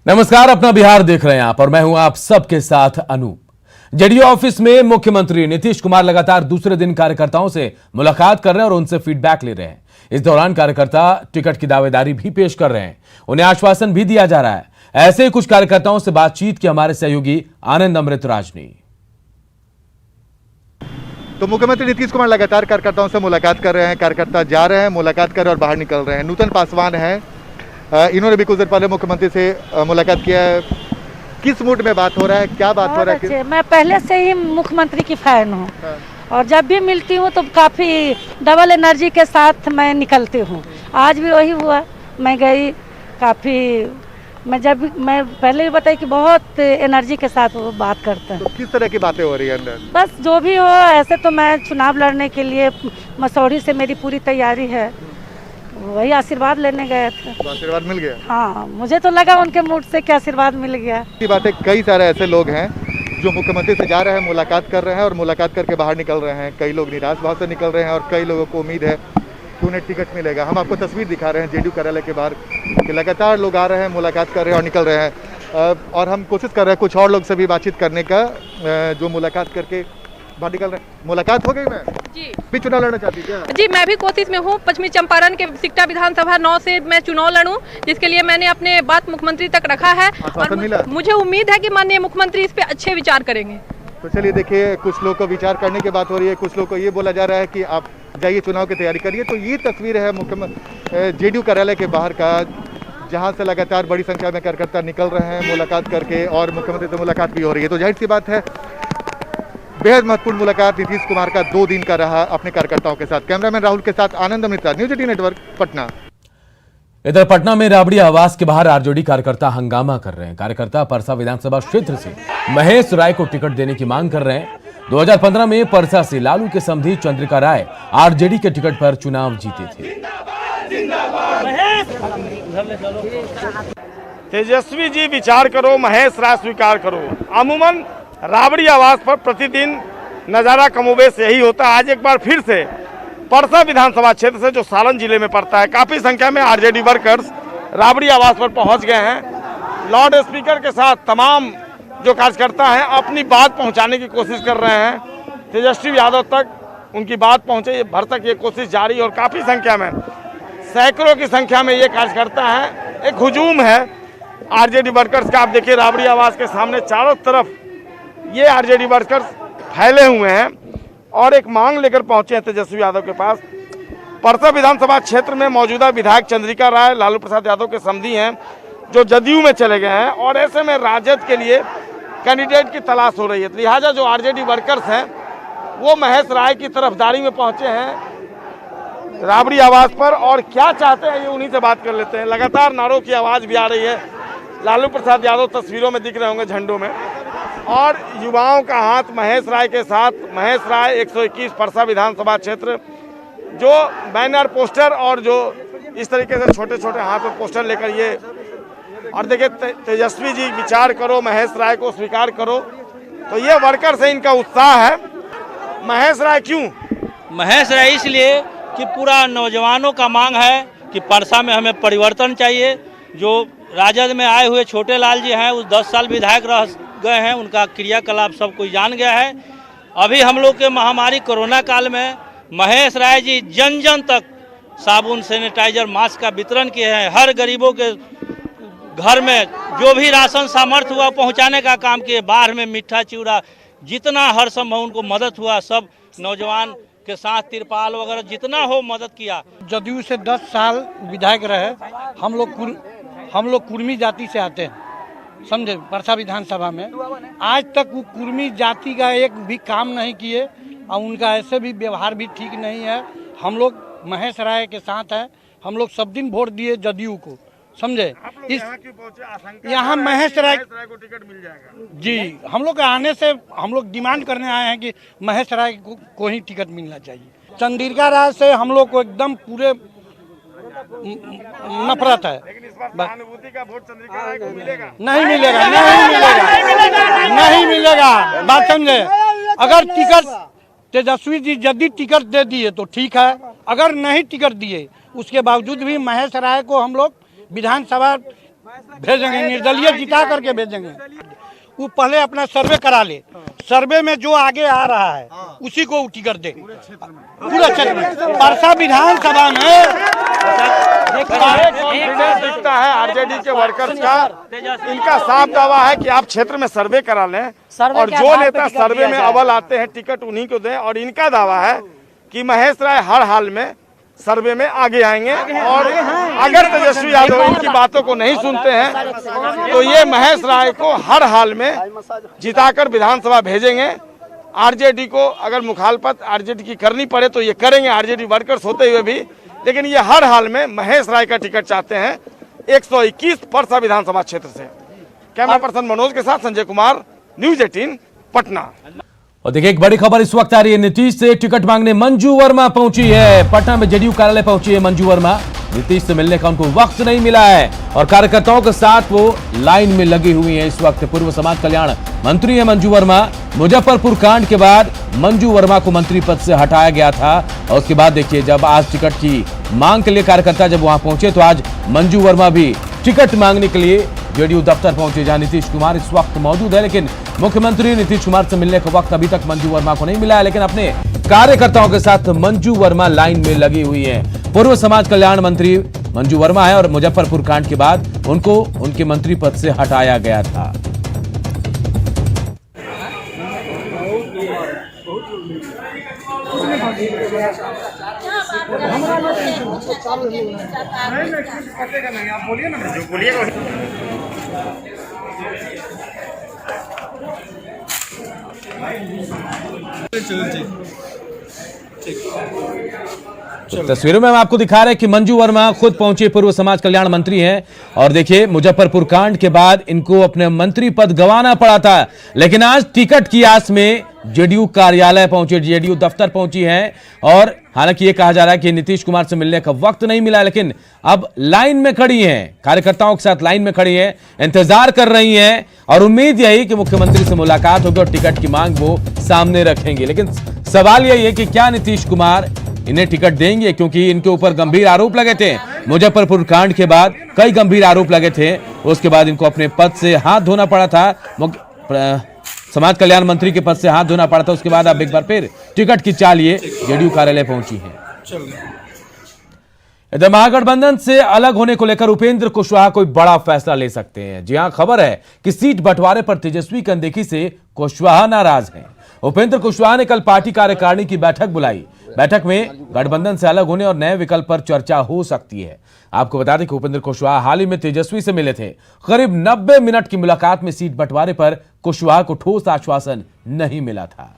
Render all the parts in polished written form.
नमस्कार, अपना बिहार देख रहे हैं आप और मैं हूं आप सबके साथ अनूप। जेडीयू ऑफिस में मुख्यमंत्री नीतीश कुमार लगातार दूसरे दिन कार्यकर्ताओं से मुलाकात कर रहे हैं और उनसे फीडबैक ले रहे हैं। इस दौरान कार्यकर्ता टिकट की दावेदारी भी पेश कर रहे हैं, उन्हें आश्वासन भी दिया जा रहा है। ऐसे ही कुछ कार्यकर्ताओं से बातचीत की हमारे सहयोगी आनंद अमृत राज ने। तो मुख्यमंत्री नीतीश कुमार लगातार कार्यकर्ताओं से मुलाकात कर रहे हैं। कार्यकर्ता जा रहे हैं, मुलाकात कर रहे हैं और बाहर निकल रहे हैं। नूतन पासवान हैं, इन्होंने भी कुछ देर पहले मुख्यमंत्री से मुलाकात किया है। किस मूड में बात हो रहा है, क्या बात हो रहा है? मैं पहले से ही मुख्यमंत्री की फैन हूँ और जब भी मिलती हूँ तो काफ़ी डबल एनर्जी के साथ मैं निकलती हूँ। आज भी वही हुआ, मैं गई काफ़ी। मैं पहले भी बताई कि बहुत एनर्जी के साथ वो बात करते हैं। तो किस तरह की बातें हो रही है अंदर? बस जो भी हो, ऐसे तो मैं चुनाव लड़ने के लिए मसौढ़ी से मेरी पूरी तैयारी है, वही आशीर्वाद लेने गए थे। तो आशीर्वाद मिल गया? हाँ, मुझे तो लगा उनके मुंह से क्या आशीर्वाद मिल गया। ये बातें, कई सारे ऐसे लोग हैं जो मुख्यमंत्री से जा रहे हैं, मुलाकात कर रहे हैं और मुलाकात करके बाहर निकल रहे हैं। कई लोग निराश भाव से निकल रहे हैं और कई लोगों को उम्मीद है कि उन्हें टिकट मिलेगा। हम आपको तस्वीर दिखा रहे हैं जेडीयू कार्यालय के बाहर कि लगातार लोग आ रहे हैं, मुलाकात कर रहे हैं और निकल रहे हैं। और हम कोशिश कर रहे हैं कुछ और लोग से भी बातचीत करने का, जो मुलाकात करके बाहर निकल रहे हैं। मुलाकात हो गई? मैं जी भी चुनाव लड़ना चाहती क्या? जी, मैं भी कोशिश में हूँ। पश्चिमी चंपारण के सिकटा विधानसभा 9 से मैं चुनाव लड़ूं, जिसके लिए मैंने अपने बात मुख्यमंत्री तक रखा है और मुझे उम्मीद है कि माननीय मुख्यमंत्री इस पे अच्छे विचार करेंगे। तो चलिए देखिए, कुछ लोग को विचार करने की बात हो रही है, कुछ लोग को ये बोला जा रहा है कि आप जाइए चुनाव की तैयारी करिए। तो ये तस्वीर है मुख्यमंत्री जेडीयू कार्यालय के बाहर का, जहाँ से लगातार बड़ी संख्या में कार्यकर्ता निकल रहे हैं मुलाकात करके और मुख्यमंत्री से मुलाकात भी हो रही है। तो जाहिर सी बात है, बेहद महत्वपूर्ण मुलाकात नीतीश कुमार का 2 दिन का रहा अपने कार्यकर्ताओं के साथ। कैमरामैन राहुल के साथ आनंद अमृत, न्यूज 18 नेटवर्क, पटना। इधर पटना में राबड़ी आवास के बाहर आरजेडी कार्यकर्ता हंगामा कर रहे हैं। कार्यकर्ता परसा विधानसभा क्षेत्र से महेश राय को टिकट देने की मांग कर रहे हैं। 2015 में परसा से लालू के समधी चंद्रिका राय आरजेडी के टिकट पर चुनाव जीते थे। तेजस्वी जी विचार करो, महेश राय स्वीकार करो। अमूमन राबड़ी आवास पर प्रतिदिन नज़ारा कमोबेश यही होता है। आज एक बार फिर से परसा विधानसभा क्षेत्र से, जो सालन जिले में पड़ता है, काफ़ी संख्या में आरजेडी वर्कर्स राबड़ी आवास पर पहुंच गए हैं। लाउड स्पीकर के साथ तमाम जो कार्यकर्ता हैं अपनी बात पहुंचाने की कोशिश कर रहे हैं। तेजस्वी यादव तक उनकी बात पहुंचे, भर तक ये कोशिश जारी और काफ़ी संख्या में, सैकड़ों की संख्या में ये कार्यकर्ता हैं। एक हुजूम है आरजेडी वर्कर्स का। आप देखिए, राबड़ी आवास के सामने चारों तरफ ये आरजेडी वर्कर्स फैले हुए हैं और एक मांग लेकर पहुंचे हैं तेजस्वी यादव के पास। परसा विधानसभा क्षेत्र में मौजूदा विधायक चंद्रिका राय लालू प्रसाद यादव के समधी हैं, जो जदयू में चले गए हैं और ऐसे में राजद के लिए कैंडिडेट की तलाश हो रही है। लिहाजा जो आरजेडी वर्कर्स हैं वो महेश राय की तरफदारी में पहुंचे हैं राबड़ी आवास पर और क्या चाहते हैं ये उन्हीं से बात कर लेते हैं। लगातार नारों की आवाज़ भी आ रही है। लालू प्रसाद यादव तस्वीरों में दिख रहे होंगे झंडों में, और युवाओं का हाथ महेश राय के साथ। महेश राय 121 परसा विधानसभा क्षेत्र, जो बैनर, पोस्टर और जो इस तरीके से छोटे छोटे हाथ में पोस्टर लेकर ये, और देखिए तेजस्वी जी विचार करो, महेश राय को स्वीकार करो। तो ये वर्कर से इनका उत्साह है। महेश राय क्यों? महेश राय इसलिए कि पूरा नौजवानों का मांग है कि परसा में हमें परिवर्तन चाहिए। जो राजद में आए हुए छोटे लाल जी हैं, उस 10 साल विधायक रह गए हैं, उनका क्रियाकलाप सब कोई जान गया है। अभी हम लोग के महामारी कोरोना काल में महेश राय जी जन जन तक साबुन, सैनिटाइजर, मास्क का वितरण किए हैं। हर गरीबों के घर में जो भी राशन सामर्थ्य हुआ पहुंचाने का काम किए। बाहर में मीठा चिवड़ा, जितना हर संभव उनको मदद हुआ, सब नौजवान के साथ तिरपाल वगैरह जितना हो मदद किया। जदयू से 10 साल विधायक रहे। हम लोग कुर्मी जाति से आते हैं, समझे, परसा विधानसभा में। आज तक वो कुर्मी जाति का एक भी काम नहीं किए और उनका ऐसे भी व्यवहार भी ठीक नहीं है। हम लोग महेश राय के साथ हैं। हम लोग सब दिन वोट दिए जदयू को, समझे। इस यहाँ महेश राय को टिकट मिल जाएगा जी। हम लोग आने से हम लोग डिमांड करने आए हैं कि महेश राय को ही टिकट मिलना चाहिए। चंद्रिका राय से हम लोग को एकदम पूरे नफरत है। लेकिन इस बार सहानुभूति का वोट चंद्रिका राय को मिलेगा? नहीं मिलेगा, नहीं मिलेगा। बात समझे। अगर टिकट तेजस्वी जी यदि टिकट दे दिए तो ठीक है, अगर नहीं टिकट दिए उसके बावजूद भी महेश राय को हम लोग विधानसभा भेजेंगे, निर्दलीय जिता करके भेजेंगे। वो पहले अपना सर्वे करा ले, सर्वे में जो आगे आ रहा है उसी को टिकट दे पूरा क्षेत्र में। परसा विधानसभा में दिखता है आरजेडी के वर्कर्स का, इनका साफ दावा है कि आप क्षेत्र में सर्वे करा लें और जो नेता सर्वे में अव्वल आते हैं टिकट उन्हीं को दें। और इनका दावा है कि महेश राय हर हाल में सर्वे में आगे आएंगे और अगर तेजस्वी यादव इनकी बातों को नहीं सुनते हैं तो ये महेश राय को हर हाल में जिताकर विधानसभा भेजेंगे। आरजेडी को अगर मुखालफत आरजेडी की करनी पड़े तो ये करेंगे, आरजेडी वर्कर्स होते हुए भी, लेकिन ये हर हाल में महेश राय का टिकट चाहते हैं 121 परसा विधानसभा क्षेत्र से। कैमरा पर्सन मनोज के साथ संजय कुमार, न्यूज 18 पटना। और देखिए एक बड़ी खबर इस वक्त आ रही है, नीतीश से टिकट मांगने मंजू वर्मा पहुंची है। पटना में जेडीयू कार्यालय पहुंची है मंजू वर्मा। नीतीश से मिलने का उनको वक्त नहीं मिला है और कार्यकर्ताओं के साथ वो लाइन में लगी हुई है इस वक्त। पूर्व समाज कल्याण मंत्री है मंजू वर्मा। मुजफ्फरपुर कांड के बाद मंजू वर्मा को मंत्री पद से हटाया गया था और उसके बाद देखिए जब आज टिकट की मांग के लिए कार्यकर्ता जब वहां पहुंचे तो आज मंजू वर्मा भी टिकट मांगने के लिए जेडीयू दफ्तर पहुंचे जहां नीतीश कुमार इस वक्त मौजूद है। लेकिन मुख्यमंत्री नीतीश कुमार से मिलने का वक्त अभी तक मंजू वर्मा को नहीं मिला है, लेकिन अपने कार्यकर्ताओं के साथ मंजू वर्मा लाइन में लगी हुई है। पूर्व समाज कल्याण मंत्री मंजू वर्मा है और मुजफ्फरपुर कांड के बाद उनको उनके मंत्री पद से हटाया गया था। तस्वीरों में हम आपको दिखा रहे हैं कि मंजू वर्मा खुद पहुंचे, पूर्व समाज कल्याण मंत्री हैं और देखिए मुजफ्फरपुर कांड के बाद इनको अपने मंत्री पद गंवाना पड़ा था, लेकिन आज टिकट की आस में जेडीयू कार्यालय पहुंचे, जेडीयू दफ्तर पहुंची हैं। और हालांकि ये कहा जा रहा है कि नीतीश कुमार से मिलने का वक्त नहीं मिला, लेकिन अब लाइन में खड़ी हैं, कार्यकर्ताओं के साथ लाइन में खड़ी हैं, इंतजार कर रही हैं और उम्मीद यही कि मुख्यमंत्री से मुलाकात होगी और टिकट की मांग वो सामने रखेंगे। लेकिन सवाल यही है कि क्या नीतीश कुमार इन्हें टिकट देंगे, क्योंकि इनके ऊपर गंभीर आरोप लगे थे। मुजफ्फरपुर कांड के बाद कई गंभीर आरोप लगे थे, उसके बाद इनको अपने पद से हाथ धोना पड़ा था, समाज कल्याण मंत्री के पद से हाथ धोना पड़ा था। उसके बाद अब एक बार फिर टिकट की चाल ये जेडीयू कार्यालय पहुंची है। इधर महागठबंधन से अलग होने को लेकर उपेंद्र कुशवाहा कोई बड़ा फैसला ले सकते हैं। जी हां, खबर है कि सीट बंटवारे पर तेजस्वी की अनदेखी से कुशवाहा नाराज हैं। उपेंद्र कुशवाहा ने कल पार्टी कार्यकारिणी की बैठक बुलाई। बैठक में गठबंधन से अलग होने और नए विकल्प पर चर्चा हो सकती है। आपको बता दें कि उपेंद्र कुशवाहा हाल ही में तेजस्वी से मिले थे। करीब 90 मिनट की मुलाकात में सीट बंटवारे पर कुशवाहा को ठोस आश्वासन नहीं मिला था।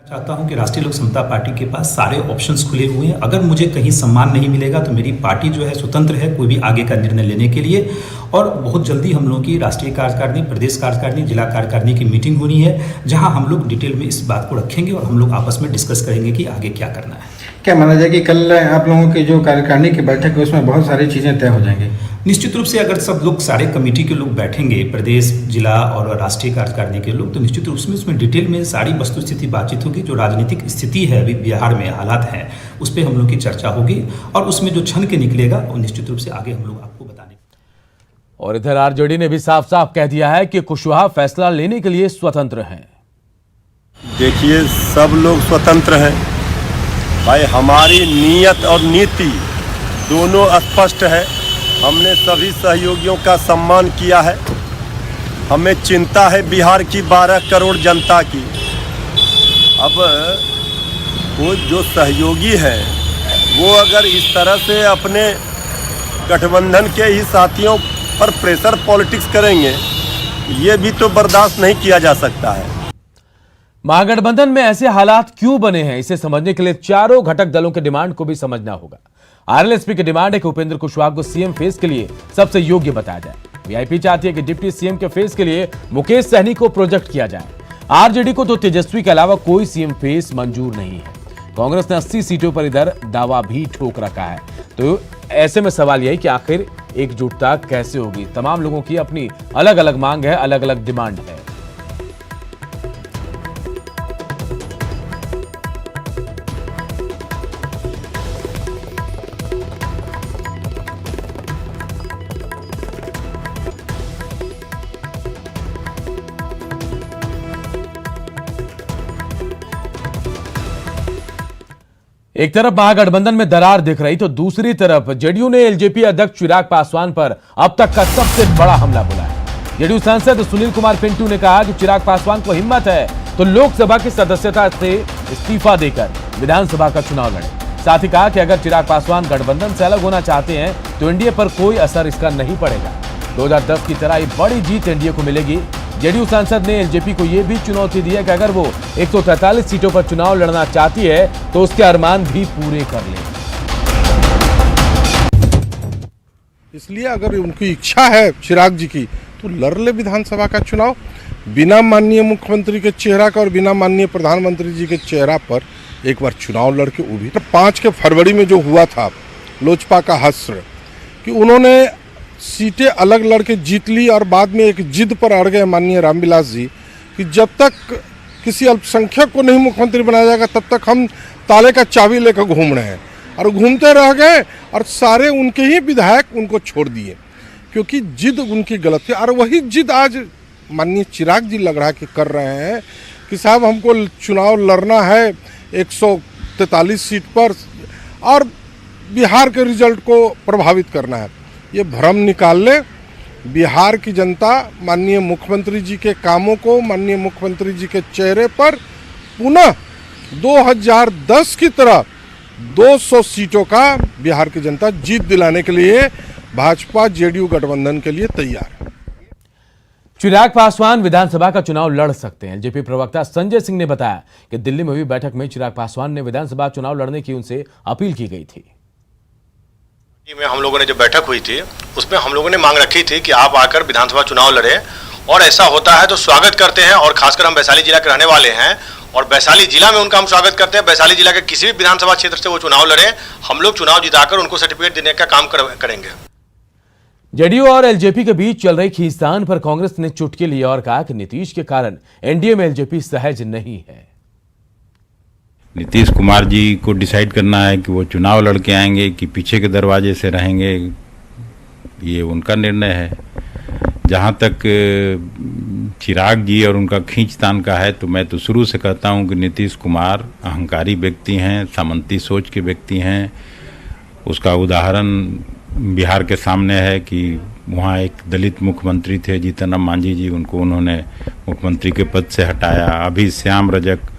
चाहता हूं कि राष्ट्रीय लोक समता पार्टी के पास सारे ऑप्शंस खुले हुए हैं। अगर मुझे कहीं सम्मान नहीं मिलेगा तो मेरी पार्टी जो है स्वतंत्र है कोई भी आगे का निर्णय लेने के लिए। और बहुत जल्दी हम लोगों की राष्ट्रीय कार्यकारिणी, प्रदेश कार्यकारिणी, जिला कार्यकारिणी की मीटिंग होनी है, जहां हम लोग डिटेल में इस बात को रखेंगे और हम लोग आपस में डिस्कस करेंगे कि आगे क्या करना है। क्या माना जाए कि कल आप लोगों की जो कार्यकारिणी की बैठक है उसमें बहुत सारी चीज़ें तय हो जाएंगी? निश्चित रूप से अगर सब लोग, सारे कमेटी के लोग बैठेंगे, प्रदेश, जिला और राष्ट्रीय कार्यकारिणी के लोग, तो निश्चित रूप से उसमें डिटेल में सारी वस्तु स्थिति बातचीत होगी। जो राजनीतिक स्थिति है अभी बिहार में, हालात हैं, उस पर हम लोग की चर्चा होगी और उसमें जो छन के निकलेगा वो निश्चित रूप से आगे हम लोग आपको बताने। और इधर आरजेडी ने भी साफ साफ कह दिया है कि कुशवाहा फैसला लेने के लिए स्वतंत्र हैं। देखिए, सब लोग स्वतंत्र हैं भाई, हमारी नीयत और नीति दोनों स्पष्ट है। हमने सभी सहयोगियों का सम्मान किया है। हमें चिंता है बिहार की 12 करोड़ जनता की। अब वो जो सहयोगी हैं वो अगर इस तरह से अपने गठबंधन के ही साथियों पर प्रेशर पॉलिटिक्स करेंगे, ये भी तो बर्दाश्त नहीं किया जा सकता है। महागठबंधन में ऐसे हालात क्यों बने हैं, इसे समझने के लिए चारों घटक दलों के डिमांड को भी समझना होगा। आरएलएसपी की डिमांड है कि उपेंद्र कुशवाहा को सीएम फेस के लिए सबसे योग्य बताया जाए। वीआईपी चाहती है कि डिप्टी सीएम के फेस के लिए मुकेश सहनी को प्रोजेक्ट किया जाए। आरजेडी को तो तेजस्वी के अलावा कोई सीएम फेस मंजूर नहीं है। कांग्रेस ने 80 सीटों पर इधर दावा भी ठोक रखा है। तो ऐसे में सवाल यही कि आखिर एकजुटता कैसे होगी। तमाम लोगों की अपनी अलग अलग मांग है, अलग अलग डिमांड है। एक तरफ महागठबंधन में दरार दिख रही तो दूसरी तरफ जेडीयू ने एलजेपी अध्यक्ष चिराग पासवान पर अब तक का सबसे बड़ा हमला बोला है। जेडीयू सांसद सुनील कुमार पिंटू ने कहा कि चिराग पासवान को हिम्मत है तो लोकसभा की सदस्यता से इस्तीफा देकर विधानसभा का चुनाव लड़े। साथ ही कहा कि अगर चिराग पासवान गठबंधन से अलग होना चाहते हैं तो एनडीए पर कोई असर इसका नहीं पड़ेगा। 2010 की तरह ही बड़ी जीत एनडीए को मिलेगी। जेडीयू सांसद ने एलजेपी को यह भी चुनौती दी है कि अगर वो 143 सीटों पर चुनाव लड़ना चाहती है तो उसके अरमान भी पूरे कर ले। इसलिए अगर उनकी इच्छा है चिराग जी की तो लड़ ले विधानसभा का चुनाव बिना माननीय मुख्यमंत्री के चेहरा का और बिना माननीय प्रधानमंत्री जी के चेहरा पर एक बार चुनाव लड़के वो भी 5 के फरवरी में जो हुआ था लोजपा का हश्र कि उन्होंने सीटें अलग लड़के जीत ली और बाद में एक जिद पर अड़ गए माननीय रामविलास जी कि जब तक किसी अल्पसंख्यक को नहीं मुख्यमंत्री बनाया जाएगा तब तक हम ताले का चाबी लेकर घूम रहे हैं और घूमते रह गए और सारे उनके ही विधायक उनको छोड़ दिए क्योंकि जिद उनकी गलत थी। और वही जिद आज माननीय चिराग जी लग रहा है कि कर रहे हैं कि साहब हमको चुनाव लड़ना है 143 सीट पर और बिहार के रिजल्ट को प्रभावित करना है। ये भ्रम निकाल ले। बिहार की जनता माननीय मुख्यमंत्री जी के कामों को, माननीय मुख्यमंत्री जी के चेहरे पर पुनः 2010 की तरह 200 सीटों का बिहार की जनता जीत दिलाने के लिए भाजपा जेडीयू गठबंधन के लिए तैयार है। चिराग पासवान विधानसभा का चुनाव लड़ सकते हैं। एलजेपी प्रवक्ता संजय सिंह ने बताया कि दिल्ली में हुई बैठक में चिराग पासवान ने विधानसभा चुनाव लड़ने की उनसे अपील की गई थी। में हम लोगों ने जो बैठक हुई थी उसमें हम लोगों ने मांग रखी थी कि आप आकर विधानसभा चुनाव लड़े और ऐसा होता है तो स्वागत करते हैं। और खासकर हम वैशाली जिला के रहने वाले हैं और वैशाली जिला में उनका हम स्वागत करते हैं। वैशाली जिला के किसी भी विधानसभा क्षेत्र से वो चुनाव लड़े, हम लोग चुनाव जिताकर उनको सर्टिफिकेट देने का काम करेंगे। जेडीयू और एलजेपी के बीच चल रही खींचतान पर कांग्रेस ने चुटकी ली और कहा कि नीतीश के कारण एनडीए में एलजेपी सहज नहीं है। नीतीश कुमार जी को डिसाइड करना है कि वो चुनाव लड़के आएंगे कि पीछे के दरवाजे से रहेंगे, ये उनका निर्णय है। जहाँ तक चिराग जी और उनका खींचतान का है तो मैं तो शुरू से कहता हूँ कि नीतीश कुमार अहंकारी व्यक्ति हैं, सामंती सोच के व्यक्ति हैं। उसका उदाहरण बिहार के सामने है कि वहाँ एक दलित मुख्यमंत्री थे जीतन राम मांझी जी, उनको उन्होंने मुख्यमंत्री के पद से हटाया। अभी श्याम रजक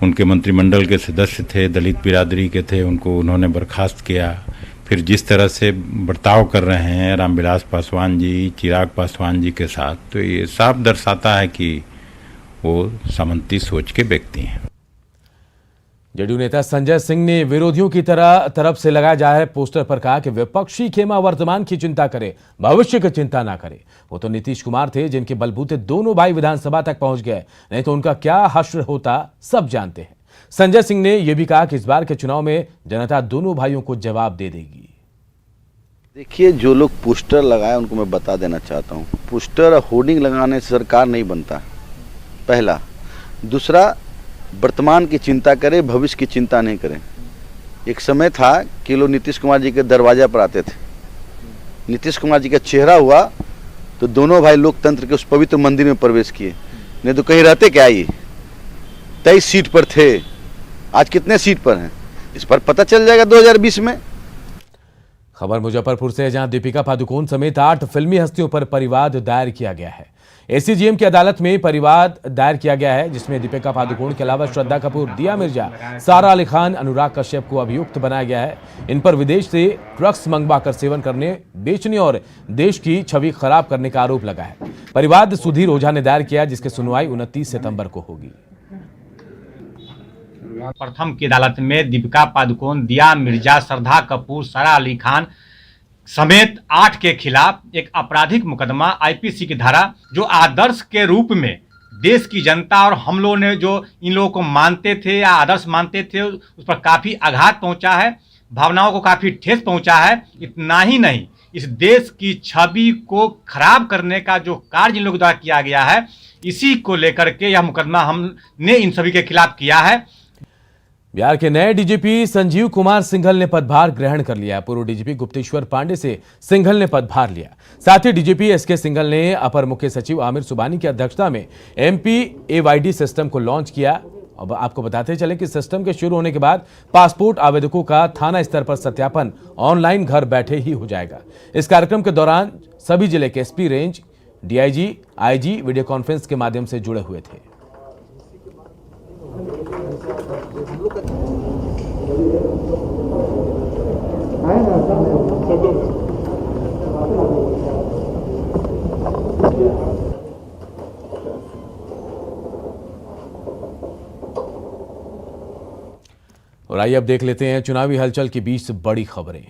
उनके मंत्रिमंडल के सदस्य थे, दलित बिरादरी के थे, उनको उन्होंने बर्खास्त किया। फिर जिस तरह से बर्ताव कर रहे हैं रामविलास पासवान जी, चिराग पासवान जी के साथ, तो ये साफ दर्शाता है कि वो सामंती सोच के व्यक्ति हैं। जेडीयू नेता संजय सिंह ने विरोधियों की तरफ से लगाए जा रहे पोस्टर पर कहा कि विपक्षी खेमा वर्तमान की चिंता करे, भविष्य की चिंता ना करे। वो तो नीतीश कुमार थे जिनके बलबूते दोनों भाई विधानसभा तक पहुंच गए, नहीं तो उनका क्या हश्र होता सब जानते हैं। संजय सिंह ने यह भी कहा कि इस बार के चुनाव में जनता दोनों भाइयों को जवाब दे देगी। देखिए, जो लोग पोस्टर लगाए उनको मैं बता देना चाहता हूँ, पोस्टर और होर्डिंग लगाने से सरकार नहीं बनता, पहला। दूसरा, वर्तमान की चिंता करें, भविष्य की चिंता नहीं करें। एक समय था कि लोग नीतीश कुमार जी के दरवाजे पर आते थे, नीतीश कुमार जी का चेहरा हुआ तो दोनों भाई लोकतंत्र के उस पवित्र मंदिर में प्रवेश किए, नहीं तो कहीं रहते क्या। ये 23 सीट पर थे, आज कितने सीट पर हैं इस पर पता चल जाएगा 2020 में। खबर मुजफ्फरपुर से, जहां दीपिका पादुकोण समेत 8 फिल्मी हस्तियों पर परिवाद दायर किया गया है। एसीजीएम की अदालत में परिवाद दायर किया गया है, जिसमें दीपिका पादुकोण के अलावा श्रद्धा कपूर, दिया मिर्जा, सारा अली खान, अनुराग कश्यप को अभियुक्त बनाया गया है। इन पर विदेश से ड्रग्स मंगवाकर सेवन करने, बेचने और देश की छवि खराब करने का आरोप लगा है। परिवाद सुधीर ओझा ने दायर किया, जिसकी सुनवाई 29 सितंबर को होगी। प्रथम की अदालत में दीपिका पादुकोण, दिया मिर्जा, श्रद्धा कपूर, सारा अली खान समेत 8 के खिलाफ एक आपराधिक मुकदमा आईपीसी की धारा, जो आदर्श के रूप में देश की जनता और हम लोगों ने जो इन लोगों को मानते थे या आदर्श मानते थे उस पर काफ़ी आघात पहुंचा है, भावनाओं को काफ़ी ठेस पहुंचा है। इतना ही नहीं, इस देश की छवि को खराब करने का जो कार्य इन लोगों द्वारा किया गया है, इसी को लेकर के यह मुकदमा हमने इन सभी के खिलाफ किया है। बिहार के नए डीजीपी संजीव कुमार सिंघल ने पदभार ग्रहण कर लिया। पूर्व डीजीपी गुप्तेश्वर पांडे से सिंघल ने पदभार लिया। साथ ही डीजीपी एसके सिंघल ने अपर मुख्य सचिव आमिर सुबानी की अध्यक्षता में एमपीएवाईडी सिस्टम को लॉन्च किया अब आपको बताते चले कि सिस्टम के शुरू होने के बाद पासपोर्ट आवेदकों का थाना स्तर पर सत्यापन ऑनलाइन घर बैठे ही हो जाएगा। इस कार्यक्रम के दौरान सभी जिले के SP range, DIG, IG video conference के माध्यम से जुड़े हुए थे। और आइए अब देख लेते हैं चुनावी हलचल के बीच बड़ी खबरें।